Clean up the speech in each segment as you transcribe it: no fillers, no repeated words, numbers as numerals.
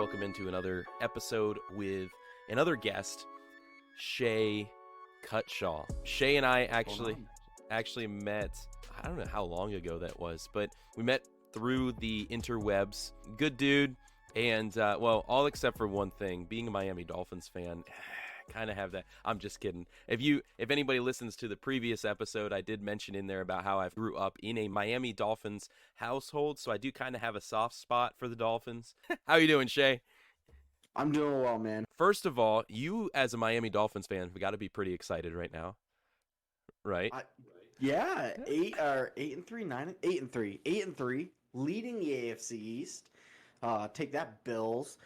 Welcome into another episode with another guest, Shea Cutshaw. Shea and I actually met, I don't know how long ago that was, but we met through the interwebs. Good dude, and well, all except for one thing, being a Miami Dolphins fan. Kind of have that. I'm just kidding. If anybody listens to the previous episode, I did mention in there about how I grew up in a Miami Dolphins household, so I do kind of have a soft spot for the Dolphins. How you doing, Shea? I'm doing well, man. First of all, you as a Miami Dolphins fan, we got to be pretty excited right now, right? Yeah, 8-3, 8-3, leading the AFC East. Take that, Bills.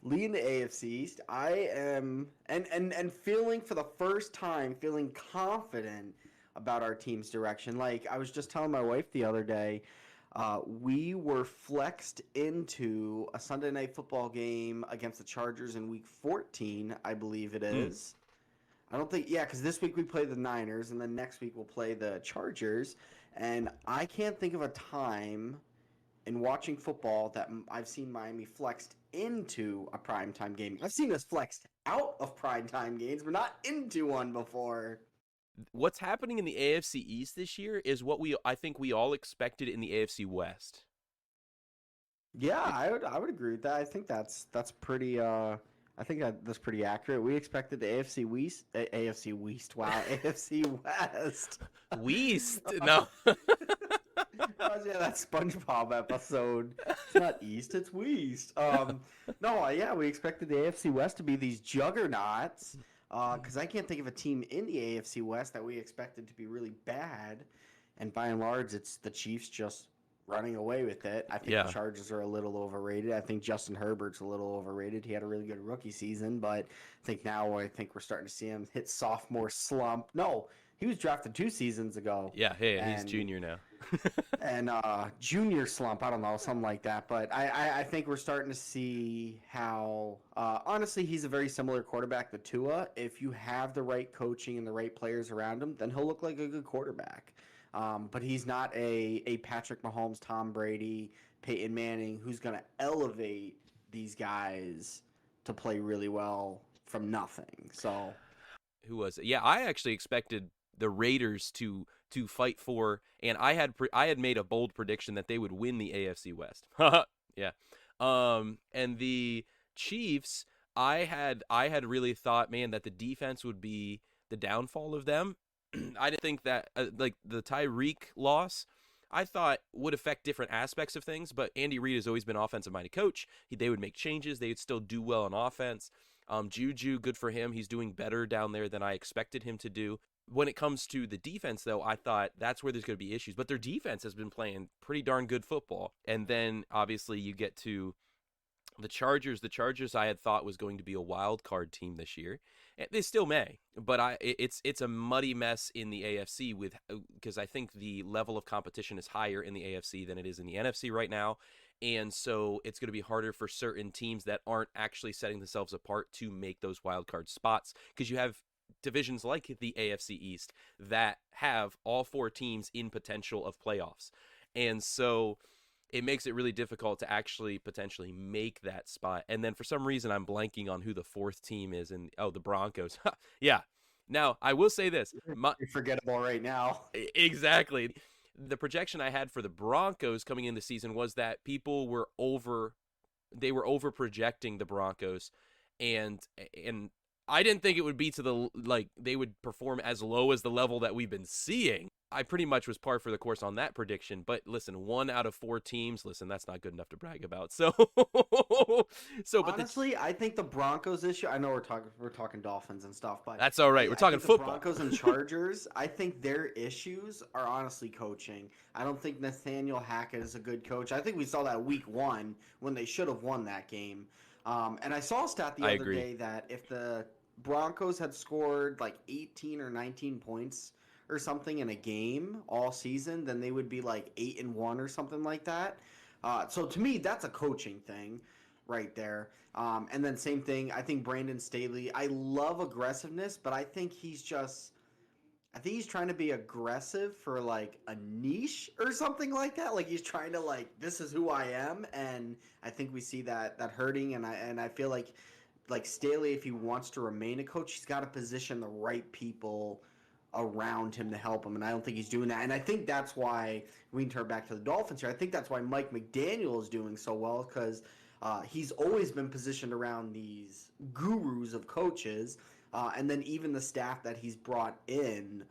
Leading the AFC East. I am and feeling for the first time, feeling confident about our team's direction. Like I was just telling my wife the other day, we were flexed into a Sunday night football game against the Chargers in Week 14, I believe it is. I don't think, because this week we play the Niners, and then next week we'll play the Chargers. And I can't think of a time in watching football that I've seen Miami flexed into a primetime game. I've seen us flexed out of primetime games, but not into one before. What's happening in the AFC East this year is what I think we all expected in the AFC West. Yeah, I would agree with that. I think that's pretty that's pretty accurate. We expected the AFC West, AFC West, wow, AFC West. West? No. Yeah, that SpongeBob episode. It's not East, it's West. We expected the AFC West to be these juggernauts. Because I can't think of a team in the AFC West that we expected to be really bad. And by and large, it's the Chiefs just running away with it. I think the Chargers are a little overrated. I think Justin Herbert's a little overrated. He had a really good rookie season, but I think we're starting to see him hit sophomore slump. No, he was drafted 2 seasons ago. Yeah, he's junior now. And junior slump, I don't know, something like that. But I think we're starting to see how, honestly, he's a very similar quarterback to Tua. If you have the right coaching and the right players around him, then he'll look like a good quarterback. But he's not a Patrick Mahomes, Tom Brady, Peyton Manning, who's going to elevate these guys to play really well from nothing. So, who was it? Yeah, I actually expected the Raiders to fight for, and I had made a bold prediction that they would win the AFC West. Yeah. And the Chiefs, I had really thought, man, that the defense would be the downfall of them. I didn't think that like the Tyreek loss, I thought would affect different aspects of things, but Andy Reid has always been offensive-minded coach. They would make changes. They would still do well on offense. Juju, good for him. He's doing better down there than I expected him to do. When it comes to the defense, though, I thought that's where there's going to be issues. But their defense has been playing pretty darn good football. And then, obviously, you get to the Chargers. The Chargers I had thought was going to be a wild card team this year. They still may. But it's a muddy mess in the AFC because I think the level of competition is higher in the AFC than it is in the NFC right now. And so it's going to be harder for certain teams that aren't actually setting themselves apart to make those wild card spots, because you have divisions like the AFC East that have all 4 teams in potential of playoffs. And so it makes it really difficult to actually potentially make that spot. And then for some reason, I'm blanking on who the 4th team is. And the Broncos. Yeah. Now, I will say this. You're forgettable right now. Exactly. The projection I had for the Broncos coming in the season was that people were over projecting the Broncos, and I didn't think it would be to they would perform as low as the level that we've been seeing. I pretty much was par for the course on that prediction, but listen, 1 out of 4 teams, that's not good enough to brag about. So honestly, I think the Broncos issue, I know we're talking Dolphins and stuff, but that's all right. We're talking football. The Broncos and Chargers, I think their issues are honestly coaching. I don't think Nathaniel Hackett is a good coach. I think we saw that week 1 when they should have won that game. And I saw a stat the other day that if the Broncos had scored like 18 or 19 points or something in a game all season, then they would be like 8-1 or something like that. So to me, that's a coaching thing right there. And then same thing, I think Brandon Staley, I love aggressiveness, but I think he's just I think he's trying to be aggressive for like a niche or something like that. Like he's trying to like, this is who I am, and I think we see that hurting. And I feel like Staley, if he wants to remain a coach, he's got to position the right people around him to help him, and I don't think he's doing that. And I think that's why we can turn back to the Dolphins here. I think that's why Mike McDaniel is doing so well because he's always been positioned around these gurus of coaches, and then even the staff that he's brought in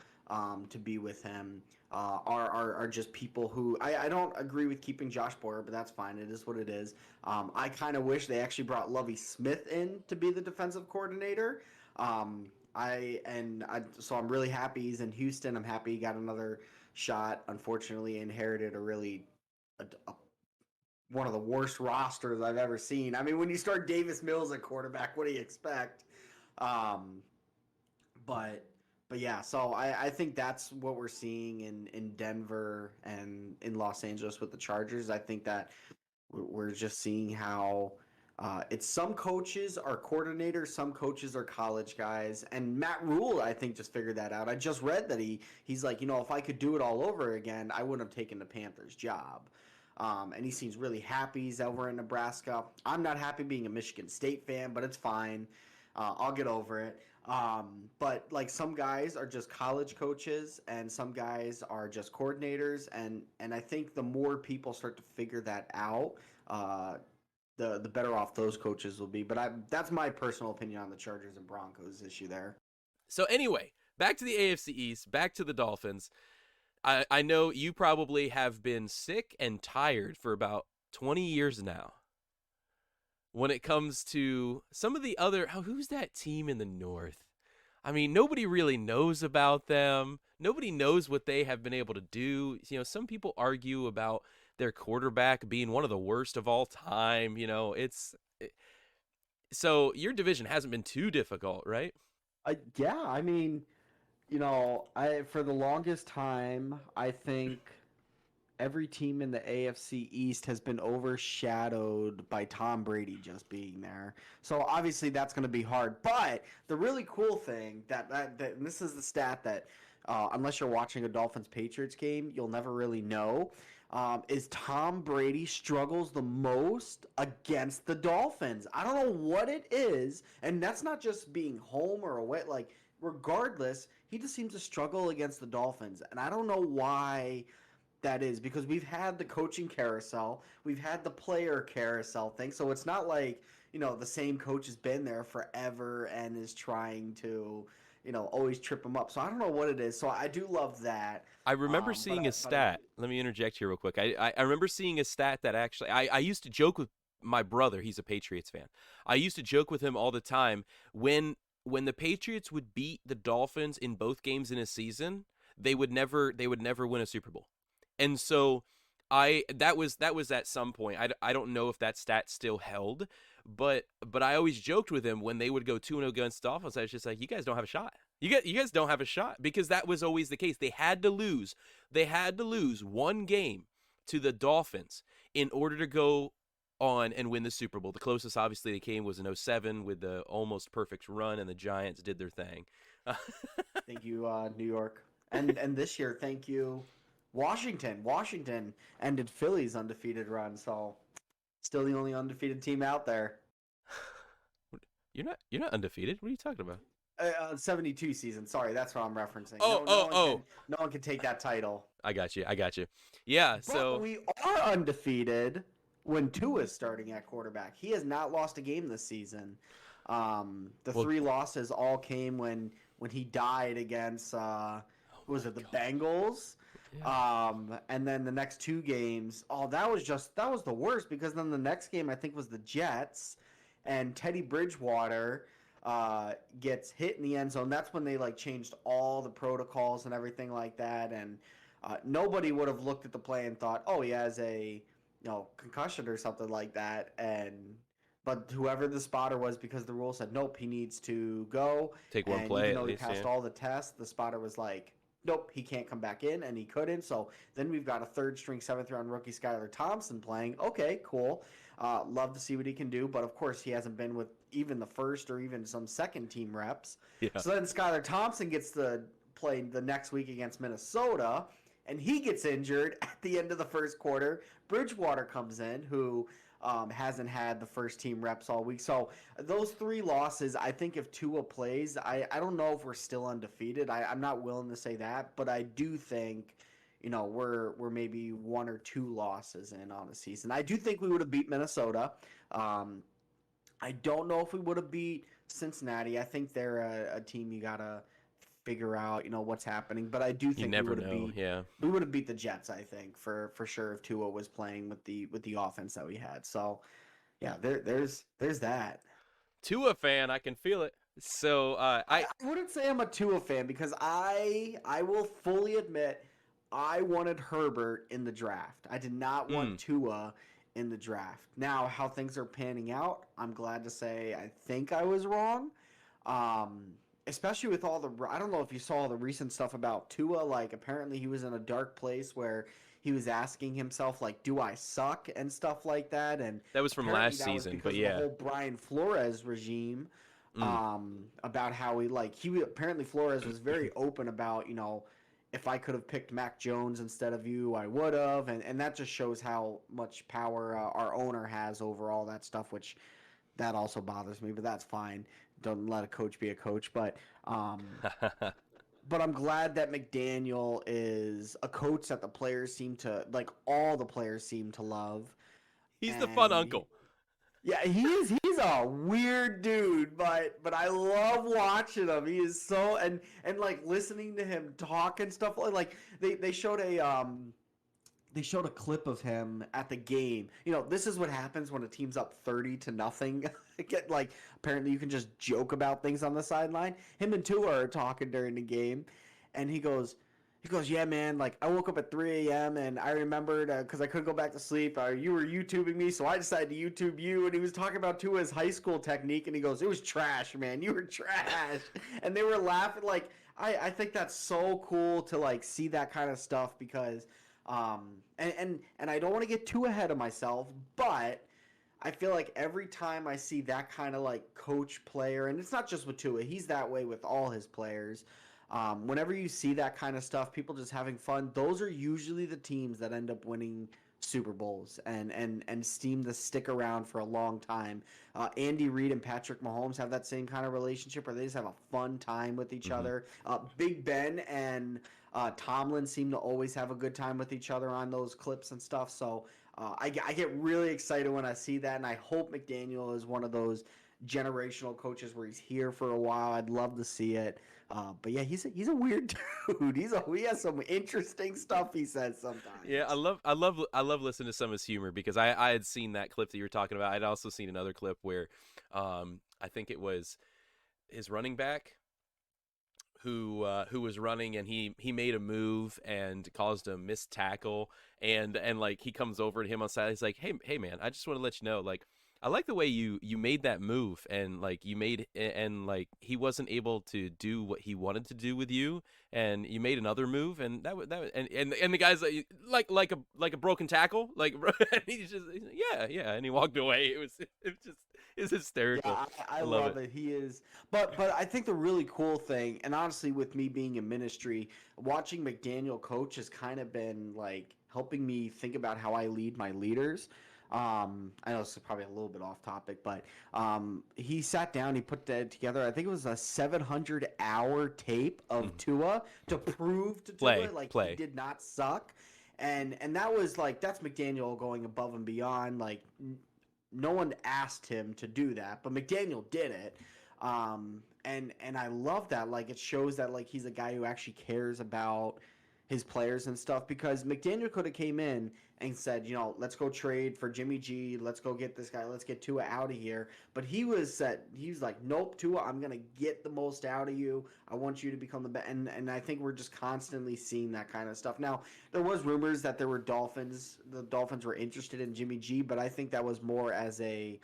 to be with him are just people who I don't agree with keeping Josh Boyer, but that's fine. It is what it is. I kind of wish they actually brought Lovie Smith in to be the defensive coordinator. So I'm really happy he's in Houston. I'm happy he got another shot. Unfortunately, inherited a one of the worst rosters I've ever seen. I mean, when you start Davis Mills at quarterback, what do you expect? Um, but but yeah, so I think that's what we're seeing in Denver and in Los Angeles with the Chargers. I think that we're just seeing how it's some coaches are coordinators, some coaches are college guys, and Matt Rule I think just figured that out. I just read that he's like, if I could do it all over again, I wouldn't have taken the Panthers job. And he seems really happy he's over in Nebraska. I'm not happy being a Michigan State fan, but it's fine. I'll get over it. But like some guys are just college coaches and some guys are just coordinators, and I think the more people start to figure that out, the better off those coaches will be. But that's my personal opinion on the Chargers and Broncos issue there. So anyway, back to the AFC East, back to the Dolphins. I know you probably have been sick and tired for about 20 years now when it comes to some of the other, who's that team in the North? I mean, nobody really knows about them. Nobody knows what they have been able to do. Some people argue about their quarterback being one of the worst of all time. So your division hasn't been too difficult, right? Yeah, I mean, I for the longest time, I think every team in the AFC East has been overshadowed by Tom Brady just being there. So obviously that's going to be hard. But the really cool thing that and this is the stat that unless you're watching a Dolphins Patriots game, you'll never really know. Is Tom Brady struggles the most against the Dolphins. I don't know what it is, and that's not just being home or away. Like regardless, he just seems to struggle against the Dolphins, and I don't know why that is, because we've had the coaching carousel, we've had the player carousel thing, so it's not like the same coach has been there forever and is trying to always trip him up. So I don't know what it is. So I do love that. I remember seeing a stat. Let me interject here real quick. I remember seeing a stat that actually I used to joke with my brother. He's a Patriots fan. I used to joke with him all the time when the Patriots would beat the Dolphins in both games in a season, they would never win a Super Bowl. And so that was at some point. I don't know if that stat still held, but I always joked with him when they would go 2-0 against the Dolphins. I was just like, you guys don't have a shot. You guys don't have a shot, because that was always the case. They had to lose. They had to lose one game to the Dolphins in order to go on and win the Super Bowl. The closest obviously they came was in 2007 with the almost perfect run, and the Giants did their thing. Thank you, New York. And this year, thank you, Washington. Washington ended Philly's undefeated run, so still the only undefeated team out there. You're not undefeated. What are you talking about? 72 season. Sorry, that's what I'm referencing. No one can take that title. I got you. Yeah, but so we are undefeated when Tua is starting at quarterback. He has not lost a game this season. Three losses all came when he died against the Bengals. Yeah. And then the next two games, that was the worst, because then the next game I think was the Jets, and Teddy Bridgewater gets hit in the end zone. That's when they changed all the protocols and everything like that, and nobody would have looked at the play and thought, oh, he has a concussion or something like that, but whoever the spotter was, because the rule said nope, he needs to go. Take one play. Even though he passed all the tests, the spotter was like, nope, he can't come back in, and he couldn't. So then we've got a third-string, seventh-round rookie Skylar Thompson playing. Okay, cool. Love to see what he can do, but of course he hasn't been with even the first or even some second-team reps. Yeah. So then Skylar Thompson gets the play the next week against Minnesota, and he gets injured at the end of the first quarter. Bridgewater comes in, who hasn't had the first team reps all week. So those 3 losses, I think if Tua plays, I don't know if we're still undefeated. I'm not willing to say that, but I do think, we're maybe 1 or 2 losses in on the season. I do think we would have beat Minnesota. I don't know if we would have beat Cincinnati. I think they're a team you gotta figure out, what's happening. But I do You think never know. Yeah. we would have beat the Jets. I think for sure if Tua was playing with the offense that we had. So yeah, there's that. Tua fan, I can feel it. So I wouldn't say I'm a Tua fan because I will fully admit I wanted Herbert in the draft. I did not want Tua in the draft. Now, how things are panning out, I'm glad to say I think I was wrong. Especially with all the, I don't know if you saw the recent stuff about Tua. Like, apparently he was in a dark place where he was asking himself, like, do I suck and stuff like that. And that was from last season, but yeah, the whole Brian Flores regime. About how apparently Flores was very open about, if I could have picked Mac Jones instead of you, I would have. And that just shows how much power our owner has over all that stuff, which that also bothers me, but that's fine. Don't let a coach be a coach. But but I'm glad that McDaniel is a coach that the players seem to, like, all the players seem to love. He's the fun uncle. Yeah, he is. He's a weird dude, but I love watching him. He is so and like listening to him talk and stuff. Like they showed a clip of him at the game. This is what happens when a team's up 30-0. Apparently you can just joke about things on the sideline. Him and Tua are talking during the game, and he goes, yeah, man, like, I woke up at 3 a.m. and I remembered, because I couldn't go back to sleep, you were YouTubing me, so I decided to YouTube you. And he was talking about Tua's high school technique, and he goes, it was trash, man. You were trash. And they were laughing. Like, I think that's so cool to, like, see that kind of stuff because, and I don't want to get too ahead of myself, but I feel like every time I see that kind of, like, coach player, and it's not just with Tua, he's that way with all his players. Whenever you see that kind of stuff, people just having fun, those are usually the teams that end up winning Super Bowls and seem to stick around for a long time. Andy Reid and Patrick Mahomes have that same kind of relationship where they just have a fun time with each other. Big Ben and Tomlin seem to always have a good time with each other on those clips and stuff. So I get really excited when I see that, and I hope McDaniel is one of those generational coaches where he's here for a while. I'd love to see it. But yeah, he's a weird dude. He has some interesting stuff he says sometimes. Yeah, I love listening to some of his humor because I had seen that clip that you were talking about. I'd also seen another clip where I think it was his running back who was running, and he made a move and caused a missed tackle, and like he comes over to him on side. He's like, hey man, I just want to let you know, like, I like the way you made that move, and like like he wasn't able to do what he wanted to do with you, and you made another move, and that and the guy's like a broken tackle, like, and he's like, yeah, and he walked away. It's hysterical. Yeah, I love it. He is, but I think the really cool thing, and honestly, with me being in ministry, watching McDaniel coach has kind of been like helping me think about how I lead my leaders. I know this is probably a little bit off topic, but he sat down, he put that together. I think it was a 700-hour tape of Tua to prove to Tua he did not suck, and that was like, that's McDaniel going above and beyond. Like, no one asked him to do that, but McDaniel did it. And I love that. Like, it shows that, like, he's a guy who actually cares about his players and stuff, because McDaniel could have came in and said, let's go trade for Jimmy G. Let's go get this guy. Let's get Tua out of here. But he was like, nope, Tua, I'm going to get the most out of you. I want you to become the best. And I think we're just constantly seeing that kind of stuff. Now, there was rumors that the Dolphins were interested in Jimmy G, but I think that was more as a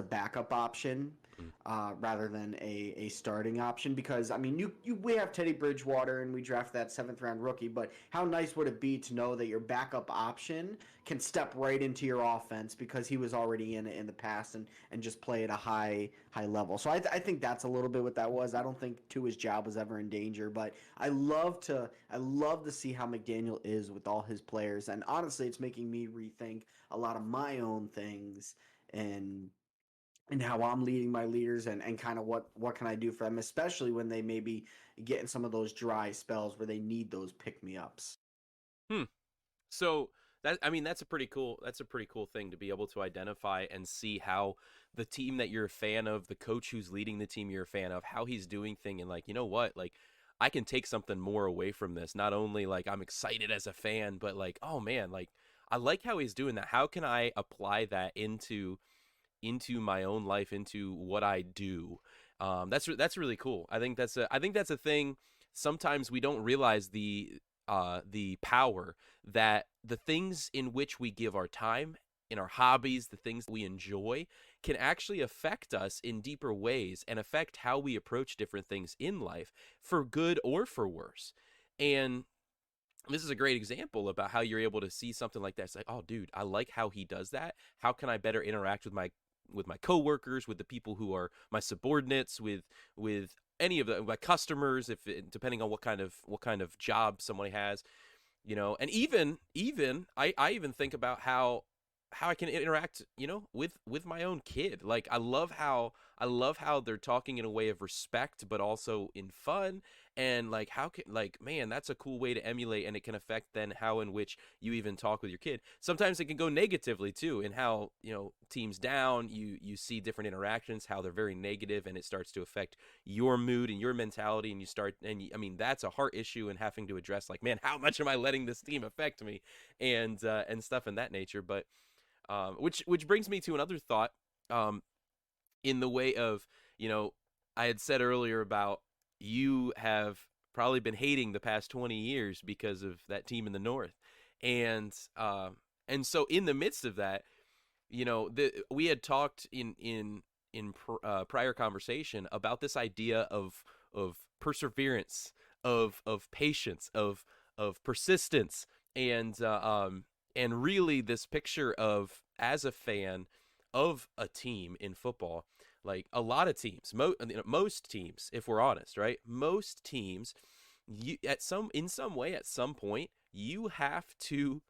backup option. Mm. rather than a starting option. Because I mean, we have Teddy Bridgewater and we draft that 7th round rookie, but how nice would it be to know that your backup option can step right into your offense because he was already in it in the past and just play at a high level. So I think that's a little bit what that was. I don't think Tua's job was ever in danger, but I love to see how McDaniel is with all his players, and honestly, it's making me rethink a lot of my own things and how I'm leading my leaders and kind of what can I do for them, especially when they maybe get in some of those dry spells where they need those pick me ups. Hmm. So that I mean that's a pretty cool thing to be able to identify and see how the team that you're a fan of, the coach who's leading the team you're a fan of, how he's doing thing and like, you know what? Like I can take something more away from this. Not only like I'm excited as a fan, but like, oh man, like I like how he's doing that. How can I apply that into my own life, into what I do? That's really cool. I think that's a thing. Sometimes we don't realize the power that the things in which we give our time, in our hobbies, the things that we enjoy, can actually affect us in deeper ways and affect how we approach different things in life, for good or for worse. And this is a great example about how you're able to see something like that. It's like, oh, dude, I like how he does that. How can I better interact with my coworkers, with the people who are my subordinates, with any of my customers, if depending on what kind of job somebody has, you know. And even I even think about how I can interact, you know, with my own kid. Like I love how they're talking in a way of respect but also in fun. And like how can, like, man, that's a cool way to emulate, and it can affect then how in which you even talk with your kid. Sometimes it can go negatively too, in how, you know, teams down, you see different interactions, how they're very negative, and it starts to affect your mood and your mentality, and you start, I mean, that's a heart issue, and having to address like, man, how much am I letting this team affect me, and stuff in that nature. But which brings me to another thought, um, in the way of, you know, I had said earlier about you have probably been hating the past 20 years because of that team in the North, and and so in the midst of that, you know, we had talked in prior conversation about this idea of perseverance, of patience, of persistence, and and really this picture of, as a fan of a team in football, like a lot of teams, you know, most teams, if we're honest, right? Most teams, you at some in some way at some point you have to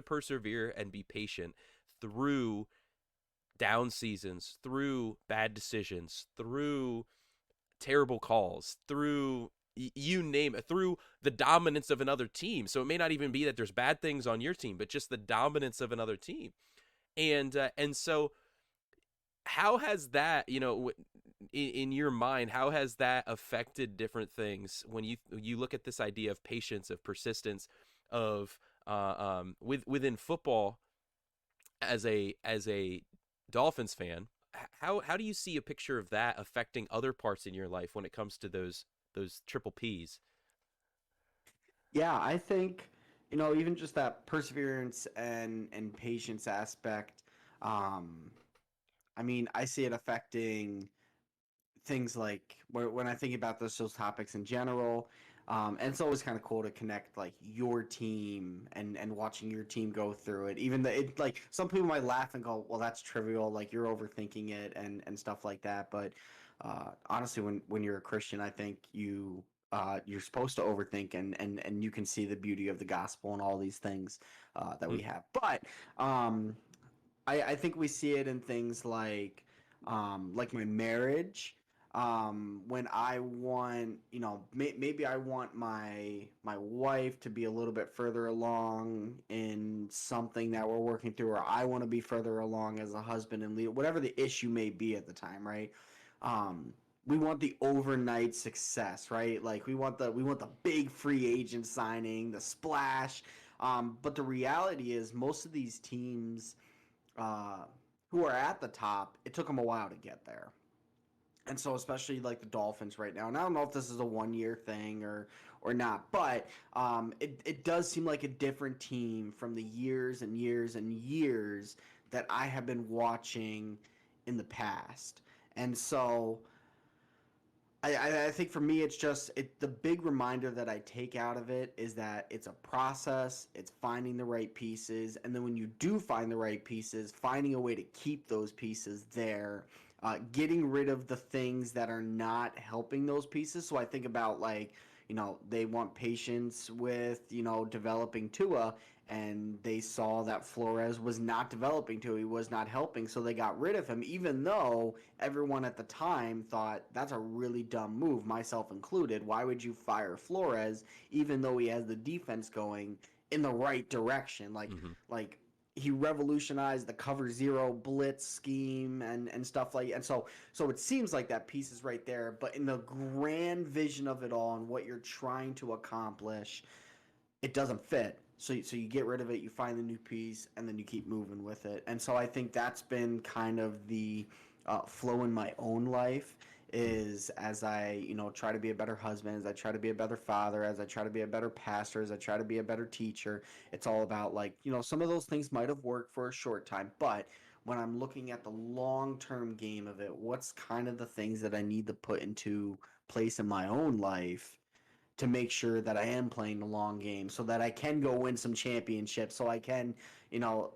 persevere and be patient through down seasons, through bad decisions, through terrible calls, through you name it, through the dominance of another team. So it may not even be that there's bad things on your team, but just the dominance of another team. And so how has that, you know, in your mind, how has that affected different things when you look at this idea of patience, of persistence, of within football, as a Dolphins fan? How do you see a picture of that affecting other parts in your life when it comes to those triple P's? Yeah, I think even just that perseverance and patience aspect. Um, I mean, I see it affecting things like when I think about those topics in general. And it's always kind of cool to connect like your team and watching your team go through it. Even though it like some people might laugh and go, "Well, that's trivial. Like you're overthinking it and stuff like that." But honestly, when you're a Christian, I think you're supposed to overthink and you can see the beauty of the gospel and all these things that Hmm. we have. But um, I think we see it in things like my marriage. When I want, maybe I want my wife to be a little bit further along in something that we're working through, or I want to be further along as a husband and lead, whatever the issue may be at the time, right? Um, we want the overnight success, right? Like we want the big free agent signing, the splash. But the reality is, most of these teams uh, who are at the top, it took them a while to get there. And so, especially like the Dolphins right now, and I don't know if this is a 1 year thing or not, but it does seem like a different team from the years and years and years that I have been watching in the past. And so I think for me, it's just the big reminder that I take out of it is that it's a process. It's finding the right pieces, and then when you do find the right pieces, finding a way to keep those pieces there, getting rid of the things that are not helping those pieces. So I think about like they want patience with developing Tua, and they saw that Flores was not developing Tua. He was not helping, so they got rid of him, even though everyone at the time thought that's a really dumb move, myself included. Why would you fire Flores even though he has the defense going in the right direction? Mm-hmm. Like he revolutionized the cover zero blitz scheme and stuff like, and so it seems like that piece is right there, but in the grand vision of it all and what you're trying to accomplish, it doesn't fit. So you get rid of it, you find the new piece, and then you keep moving with it. And so I think that's been kind of the flow in my own life, is as I try to be a better husband, as I try to be a better father, as I try to be a better pastor, as I try to be a better teacher. It's all about like some of those things might have worked for a short time, but when I'm looking at the long term game of it, what's kind of the things that I need to put into place in my own life to make sure that I am playing the long game so that I can go win some championships, so I can,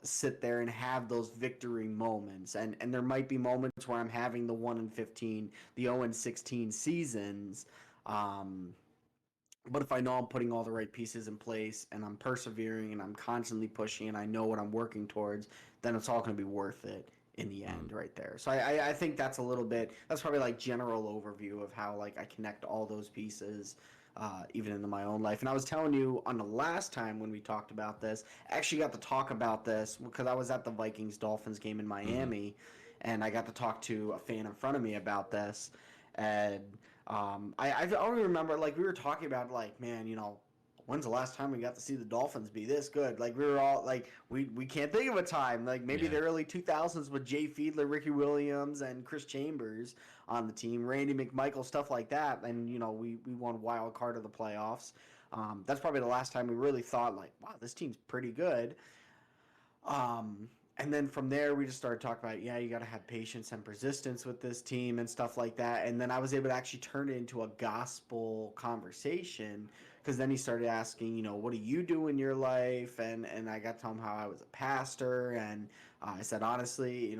sit there and have those victory moments. And there might be moments where I'm having the 1-15, the 0-16 seasons. Um, but if I know I'm putting all the right pieces in place and I'm persevering and I'm constantly pushing and I know what I'm working towards, then it's all going to be worth it in the Mm. end right there. So I think that's a little bit, that's probably like general overview of how like I connect all those pieces even into my own life. And I was telling you on the last time when we talked about this, I actually got to talk about this because I was at the Vikings Dolphins game in Mm-hmm. Miami, and I got to talk to a fan in front of me about this. And I only remember like we were talking about like, man, when's the last time we got to see the Dolphins be this good? Like we were all like, we can't think of a time. Like maybe Yeah. the early 2000s with Jay Fiedler, Ricky Williams, and Chris Chambers on the team, Randy McMichael, stuff like that. And we won wild card of the playoffs. That's probably the last time we really thought like, wow, this team's pretty good. And then from there, we just started talking about, yeah, you got to have patience and persistence with this team and stuff like that. And then I was able to actually turn it into a gospel conversation because then he started asking, what do you do in your life? And I got to tell him how I was a pastor. And I said, honestly,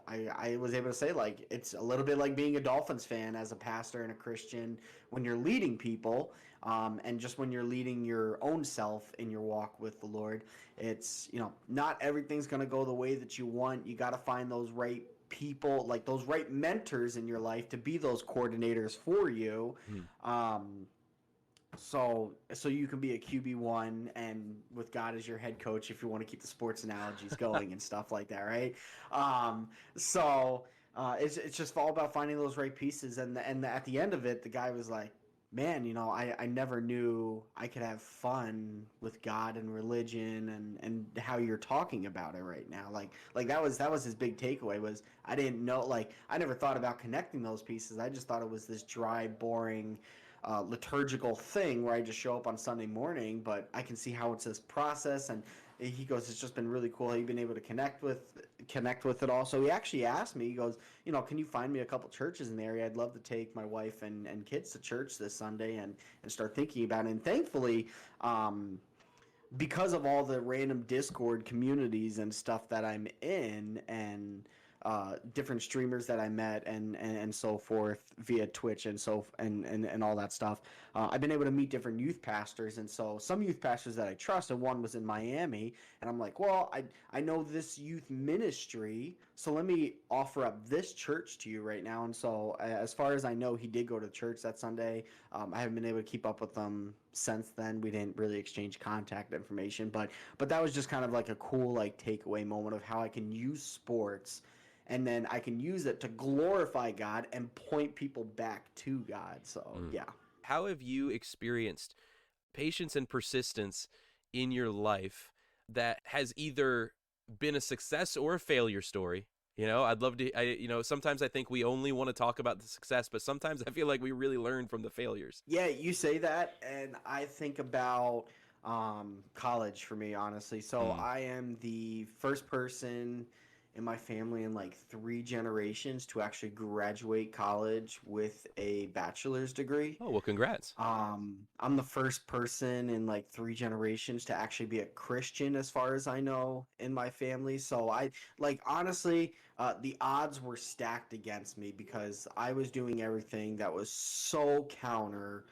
I was able to say, like, it's a little bit like being a Dolphins fan as a pastor and a Christian when you're leading people. And just when you're leading your own self in your walk with the Lord, it's not everything's going to go the way that you want. You got to find those right people, like those right mentors in your life to be those coordinators for you. Mm. um, so you can be a QB1 and with God as your head coach if you want to keep the sports analogies going and stuff like that, right? um, so it's just all about finding those right pieces. And at the end of it, the guy was like, man, I never knew I could have fun with God and religion and how you're talking about it right now. Like that was his big takeaway, was I didn't know, like I never thought about connecting those pieces. I just thought it was this dry, boring liturgical thing where I just show up on Sunday morning, but I can see how it's this process. And he goes, it's just been really cool how you've been able to connect with it all. So he actually asked me, he goes, can you find me a couple churches in the area? I'd love to take my wife and kids to church this Sunday and start thinking about it. And thankfully, because of all the random Discord communities and stuff that I'm in, and different streamers that I met and so forth via Twitch and all that stuff, I've been able to meet different youth pastors. And so some youth pastors that I trust, and one was in Miami, and I'm like, well, I know this youth ministry, so let me offer up this church to you right now. And so as far as I know, he did go to church that Sunday. I haven't been able to keep up with them since then. We didn't really exchange contact information, but that was just kind of like a cool like takeaway moment of how I can use sports, and then I can use it to glorify God and point people back to God. So Mm. yeah. How have you experienced patience and persistence in your life that has either been a success or a failure story? I'd love to. Sometimes I think we only want to talk about the success, but sometimes I feel like we really learn from the failures. Yeah, you say that, and I think about college for me, honestly. So Mm. I am the first person in my family in like 3 generations to actually graduate college with a bachelor's degree. Oh, well, congrats. I'm the first person in like 3 generations to actually be a Christian, as far as I know, in my family. So I like honestly, the odds were stacked against me because I was doing everything that was so counter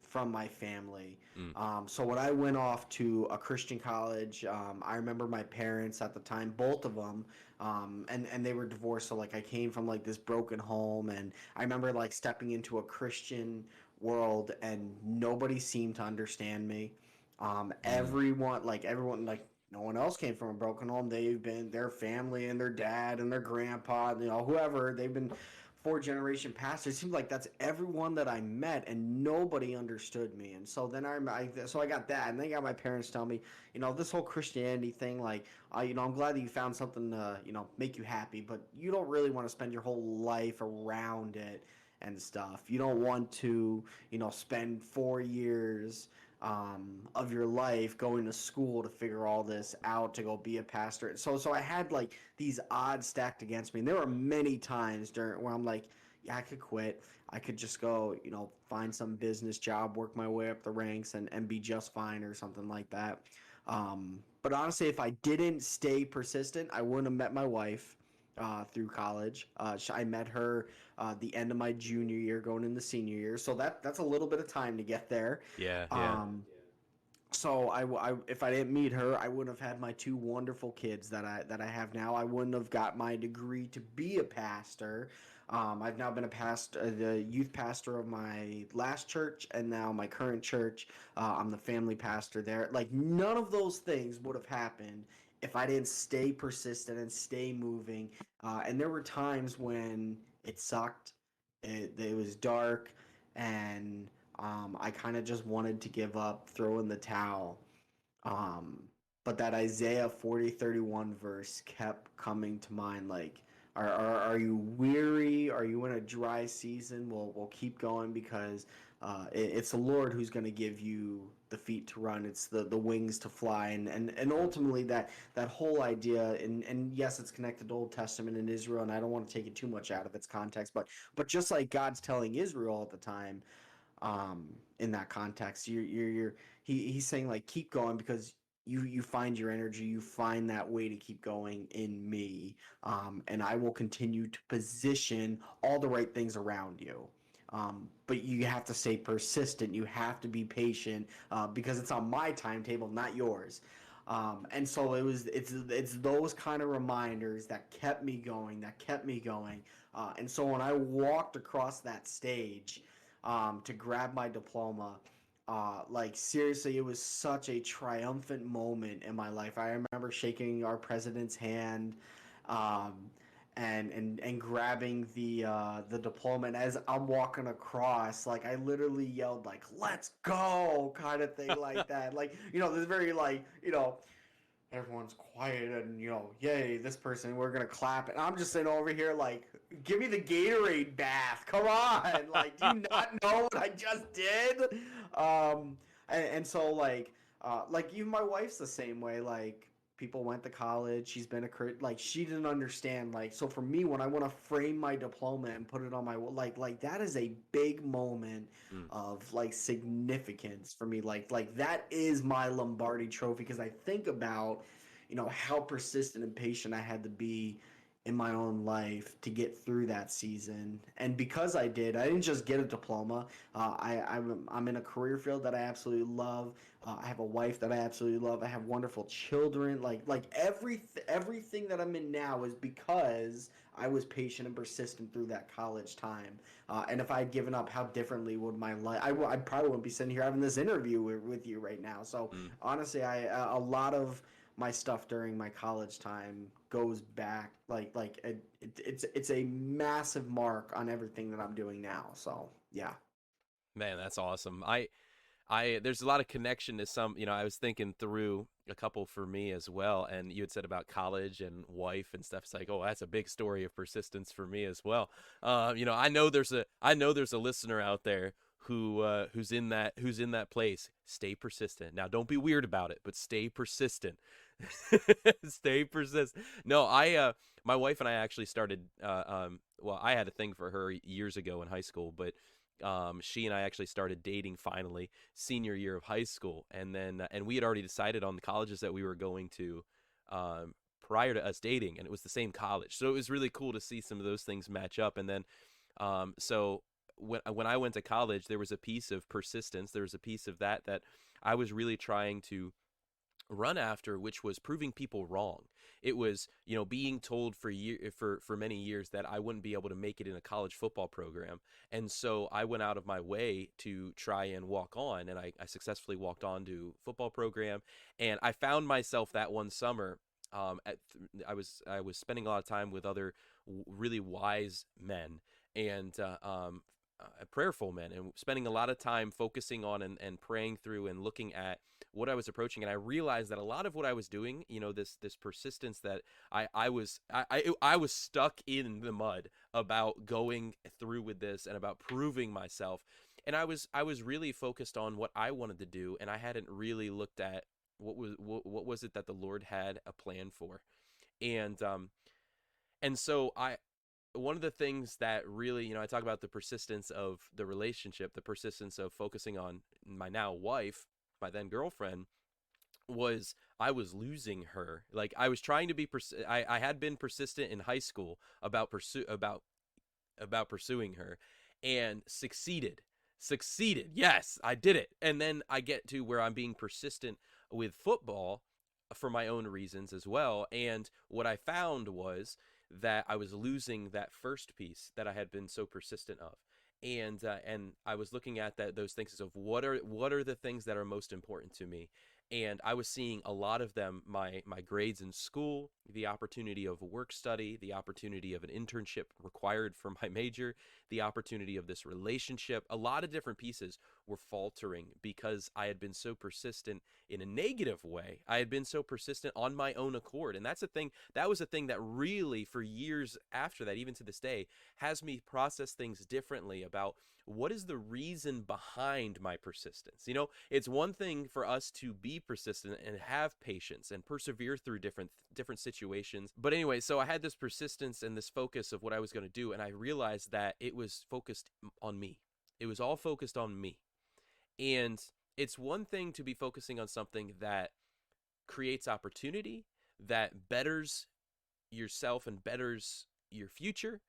from my family. Mm. So when I went off to a Christian college, I remember my parents at the time, both of them, and they were divorced. So like I came from like this broken home, and I remember like stepping into a Christian world and nobody seemed to understand me. Mm. Everyone, like no one else came from a broken home. They've been their family and their dad and their grandpa, whoever. They've been 4 generation pastors. It seems like that's everyone that I met, and nobody understood me. And so then I got that, and then I got my parents tell me, this whole Christianity thing, like, I'm glad that you found something to, make you happy, but you don't really want to spend your whole life around it and stuff. You don't want to, spend 4 years of your life going to school to figure all this out to go be a pastor. So I had like these odds stacked against me, and there were many times during where I'm like, yeah, I could quit. I could just go, find some business job, work my way up the ranks, and be just fine or something like that. But honestly, if I didn't stay persistent, I wouldn't have met my wife through college. I met her the end of my junior year, going into senior year. So that's a little bit of time to get there. Yeah, yeah. Um, so if I didn't meet her, I wouldn't have had my 2 wonderful kids that I have now. I wouldn't have got my degree to be a pastor. I've now been the youth pastor of my last church, and now my current church. I'm the family pastor there. Like none of those things would have happened if I didn't stay persistent and stay moving. And there were times when it sucked. It was dark, and I kind of just wanted to give up, throw in the towel. Um, but that Isaiah 40:31 verse kept coming to mind. Like, are you weary? Are you in a dry season? We'll keep going because it's the Lord who's going to give you the feet to run. It's the wings to fly. And ultimately that whole idea, and yes, it's connected to Old Testament and Israel, and I don't want to take it too much out of its context, but just like God's telling Israel at the time, in that context, he's saying like keep going because you find your energy, you find that way to keep going in me, and I will continue to position all the right things around you. But you have to stay persistent, you have to be patient, because it's on my timetable, not yours. And so it's those kind of reminders that kept me going, and so when I walked across that stage to grab my diploma. Like seriously, it was such a triumphant moment in my life. I remember shaking our president's hand, um, and grabbing the diploma. And as I'm walking across, like I literally yelled like "Let's go!" kind of thing like that. Like this very like everyone's quiet and yay, this person, we're gonna clap, and I'm just sitting over here like, give me the Gatorade bath, come on. Like, do you not know what I just did? And so like even my wife's the same way. Like people went to college, she's been like she didn't understand. Like so for me, when I want to frame my diploma and put it on my like that is a big moment Mm. of like significance for me. Like that is my Lombardi trophy because I think about how persistent and patient I had to be in my own life to get through that season. And because I didn't just get a diploma. I'm in a career field that I absolutely love. I have a wife that I absolutely love. I have wonderful children. Like everything that I'm in now is because I was patient and persistent through that college time. And if I had given up, how differently would my life? I probably wouldn't be sitting here having this interview with you right now. So Mm. honestly, a lot of my stuff during my college time goes back it's a massive mark on everything that I'm doing now. So yeah. Man, that's awesome. There's a lot of connection to some, I was thinking through a couple for me as well. And you had said about college and wife and stuff. It's like, oh, that's a big story of persistence for me as well. I know there's a listener out there who's in that place. Stay persistent. Now, don't be weird about it, but stay persistent. Stay persistent. No, I my wife and I actually started. Well, I had a thing for her years ago in high school, but she and I actually started dating finally senior year of high school, and then and we had already decided on the colleges that we were going to. Um, Prior to us dating, and it was the same college, so it was really cool to see some of those things match up. And then so when I went to college, there was a piece of persistence. There was a piece of that I was really trying to run after, which was proving people wrong. It was, being told for many years that I wouldn't be able to make it in a college football program. And so I went out of my way to try and walk on, and I successfully walked on to football program. And I found myself that one summer, I was spending a lot of time with other really wise men, and prayerful men, and spending a lot of time focusing on and praying through and looking at what I was approaching. And I realized that a lot of what I was doing, this persistence that I was stuck in the mud about going through with this and about proving myself. And I was really focused on what I wanted to do, and I hadn't really looked at what was it that the Lord had a plan for. And so I one of the things that really, I talk about the persistence of the relationship, the persistence of focusing on my now wife, my then girlfriend, was I was losing her. Like, I was trying to be I had been persistent in high school about pursuing her, and succeeded. Yes, I did it. And then I get to where I'm being persistent with football for my own reasons as well. And what I found was that I was losing that first piece that I had been so persistent of. And I was looking at those things of what are the things that are most important to me. And I was seeing a lot of them: my grades in school, the opportunity of work study, the opportunity of an internship required for my major, the opportunity of this relationship. A lot of different pieces were faltering because I had been so persistent in a negative way. I had been so persistent on my own accord. And that was a thing that really, for years after that, even to this day, has me process things differently about what is the reason behind my persistence. It's one thing for us to be persistent and have patience and persevere through different situations. But anyway, so I had this persistence and this focus of what I was going to do, and I realized that it was focused on me. It was all focused on me. And it's one thing to be focusing on something that creates opportunity, that betters yourself and betters your future.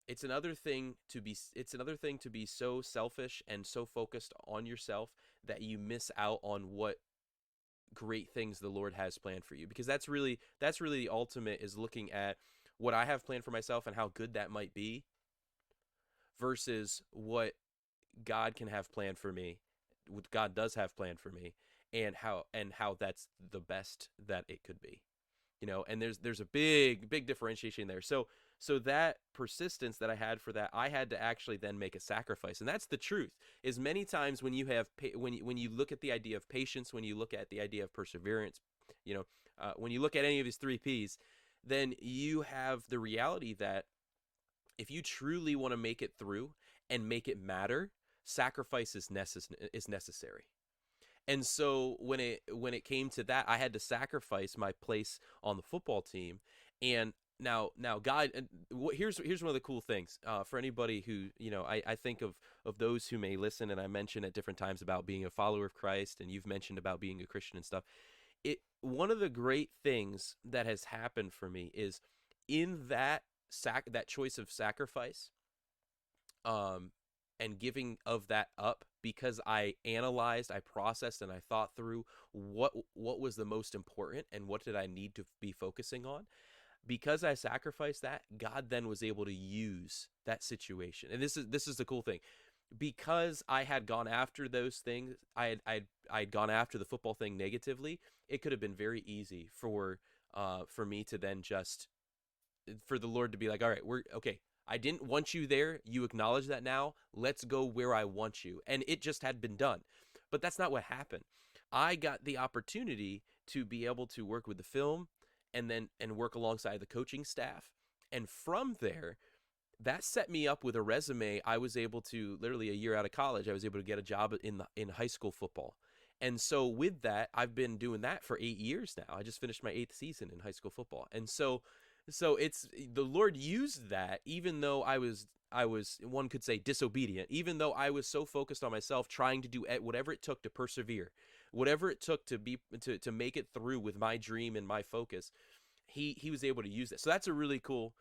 It's another thing to be so selfish and so focused on yourself that you miss out on what great things the Lord has planned for you. Because that's really the ultimate, is looking at what I have planned for myself and how good that might be versus what God can have planned for me, what God does have planned for me, and how that's the best that it could be. And there's a big differentiation there. So that persistence that I had for that, I had to actually then make a sacrifice. And that's the truth, is many times when you have when you look at the idea of patience, when you look at the idea of perseverance, when you look at any of these 3 P's, then you have the reality that if you truly want to make it through and make it matter, sacrifice is necessary. And so when it came to that, I had to sacrifice my place on the football team. And now God, here's one of the cool things, for anybody who, I think of those who may listen, and I mention at different times about being a follower of Christ, and you've mentioned about being a Christian and stuff. One of the great things that has happened for me is in that choice of sacrifice, and giving of that up, because I analyzed, I processed, and I thought through what was the most important and what did I need to be focusing on. Because I sacrificed that, God then was able to use that situation. And this is the cool thing. Because I had gone after those things, I'd gone after the football thing negatively, it could have been very easy for me to then just, for the Lord to be like, all right, we're okay. I didn't want you there. You acknowledge that now. Let's go where I want you. And it just had been done. But that's not what happened. I got the opportunity to be able to work with the film and work alongside the coaching staff. And from there, that set me up with a resume. I was able to, literally a year out of college, I was able to get a job in high school football. And so with that, I've been doing that for 8 years now. I just finished my 8th season in high school football. And so it's the Lord used that, even though I was one could say disobedient, even though I was so focused on myself, trying to do whatever it took to persevere, whatever it took to make it through with my dream and my focus. He was able to use that. So that's a really cool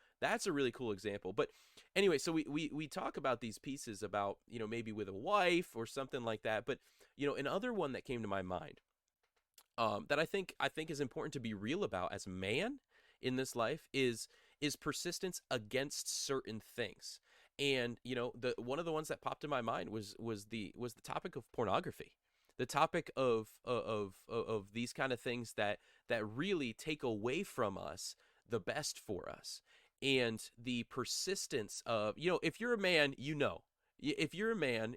example. But anyway, so we talk about these pieces about, maybe with a wife or something like that. But another one that came to my mind, that I think is important to be real about as a man in this life is persistence against certain things. And the one of the ones that popped in my mind was the topic of pornography, the topic of these kind of things that really take away from us the best for us. And the persistence of, if you're a man, if you're a man,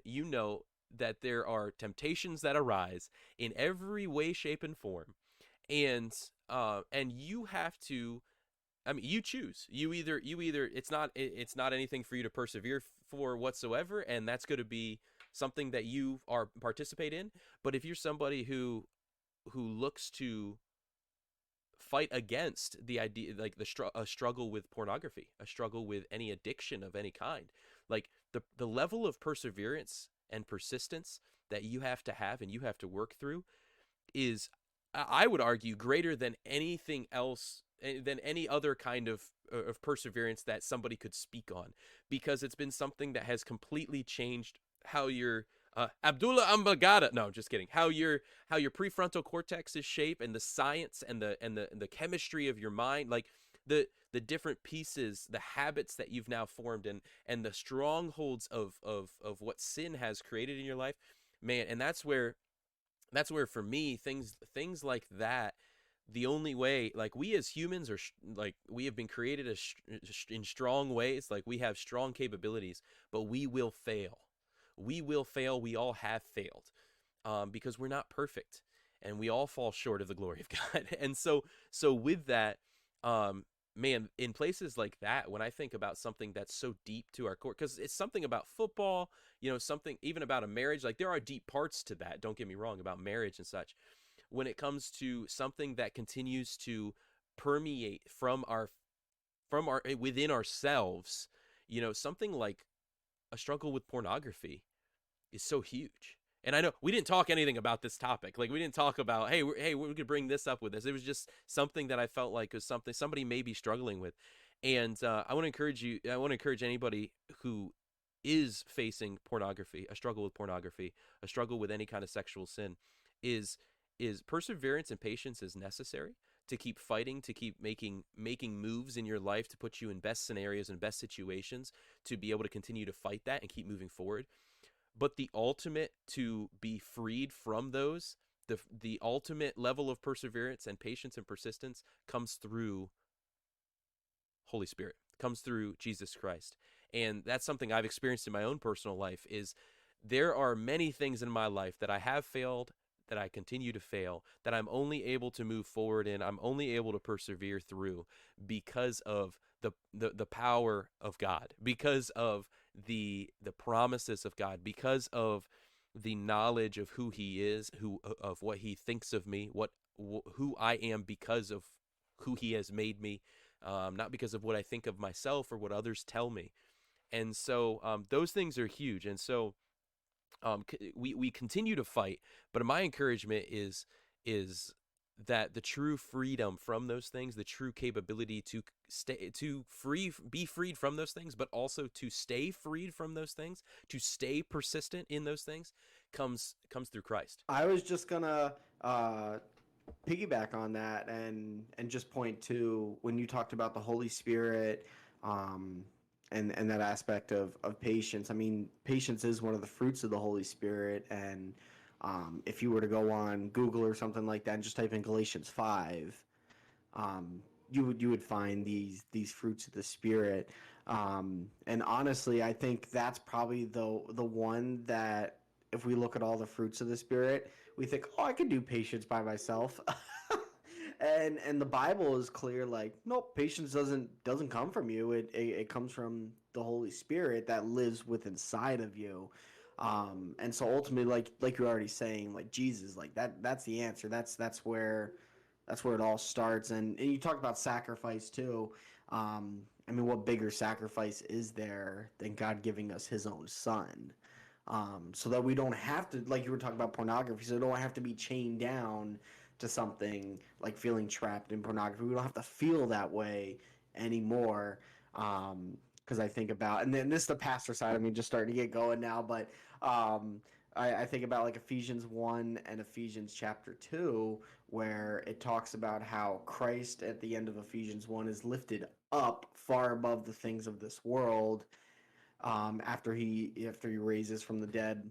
that there are temptations that arise in every way, shape, and form. And you have to, I mean, you choose. You either it's not anything for you to persevere for whatsoever, and that's going to be something that you are participate in. But if you're somebody who looks to fight against the idea, like a struggle with pornography, a struggle with any addiction of any kind, like the level of perseverance and persistence that you have and you have to work through is, I would argue, greater than anything else, than any other kind of perseverance that somebody could speak on, because it's been something that has completely changed how your Abdullah Ambagada. No, just kidding. How your prefrontal cortex is shaped, and the science and the chemistry of your mind, like the different pieces, the habits that you've now formed, and the strongholds of what sin has created in your life, man. And that's where for me, things like that, the only way, like, we as humans are like, we have been created in strong ways, like we have strong capabilities, but we will fail. We all have failed, because we're not perfect, and we all fall short of the glory of God. And so with that, man, in places like that, when I think about something that's so deep to our core, because it's something about football, something even about a marriage, like there are deep parts to that, don't get me wrong, about marriage and such. When it comes to something that continues to permeate from our within ourselves, something like a struggle with pornography is so huge. And I know we didn't talk anything about this topic. Like, we didn't talk about, hey, we could bring this up with this. It was just something that I felt like was something somebody may be struggling with. And I want to encourage you. I want to encourage anybody who is facing pornography, a struggle with pornography, a struggle with any kind of sexual sin, is perseverance and patience is necessary to keep fighting, to keep making moves in your life, to put you in best scenarios and best situations, to be able to continue to fight that and keep moving forward. But the ultimate to be freed from those, the ultimate level of perseverance and patience and persistence comes through Holy Spirit, comes through Jesus Christ. And that's something I've experienced in my own personal life. Is there are many things in my life that I have failed, that I continue to fail, that I'm only able to move forward in, I'm only able to persevere through, because of the power of God, because of the promises of God, because of the knowledge of who He is, of what He thinks of me, who I am, because of who He has made me, not because of what I think of myself or what others tell me. And so those things are huge. And so we continue to fight, but my encouragement is that the true freedom from those things, the true capability to be freed from those things, but also to stay freed from those things, to stay persistent in those things, comes through Christ. I was just gonna piggyback on that and just point to when you talked about the Holy Spirit, and that aspect of patience. I mean, patience is one of the fruits of the Holy Spirit, and if you were to go on Google or something like that and just type in Galatians 5, you would find these fruits of the Spirit. And honestly, I think that's probably the one that, if we look at all the fruits of the Spirit, we think, oh, I could do patience by myself. And the Bible is clear, like, nope, patience doesn't come from you. It comes from the Holy Spirit that lives within inside of you. And so ultimately, like you're already saying, like Jesus, like that's the answer. That's where it all starts. And you talked about sacrifice too. I mean, what bigger sacrifice is there than God giving us His own Son? So that we don't have to, like you were talking about pornography, so we don't have to be chained down to something like feeling trapped in pornography. We don't have to feel that way anymore. Because I think about, and then this is the pastor side of me just starting to get going now, but um, I think about like Ephesians 1 and Ephesians chapter 2, where it talks about how Christ at the end of Ephesians 1 is lifted up far above the things of this world, after he raises from the dead.